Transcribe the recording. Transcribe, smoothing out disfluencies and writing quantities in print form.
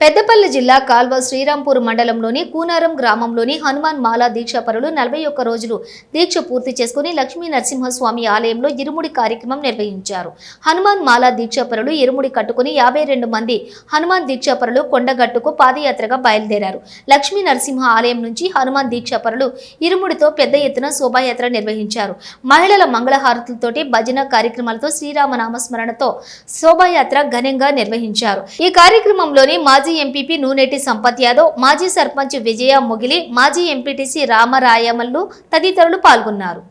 పెద్దపల్లి జిల్లా కాల్వ శ్రీరాంపూర్ మండలంలోని కూనారం గ్రామంలోని హనుమాన్ మాలా దీక్షాపరులు 41 రోజులు దీక్ష పూర్తి చేసుకుని లక్ష్మీ నరసింహస్వామి ఆలయంలో ఇరుముడి కార్యక్రమం నిర్వహించారు. హనుమాన్ మాలా దీక్షాపరులు ఇరుముడి కట్టుకుని 52 మంది హనుమాన్ దీక్షాపరులు కొండగట్టుకు పాదయాత్రగా బయలుదేరారు. లక్ష్మీ నరసింహ ఆలయం నుంచి హనుమాన్ దీక్షాపరులు ఇరుముడితో పెద్ద ఎత్తున శోభాయాత్ర నిర్వహించారు. మహిళల మంగళహారతులతోటి భజన కార్యక్రమాలతో శ్రీరామనామ స్మరణతో శోభాయాత్ర ఘనంగా నిర్వహించారు. ఈ కార్యక్రమంలోని మాజీ ఎంపీపీ నూనెటి సంపత్ యాదవ్, మాజీ సర్పంచ్ విజయ మొగిలి, మాజీ ఎంపీటీసీ రామరాయమల్లు తదితరులు పాల్గొన్నారు.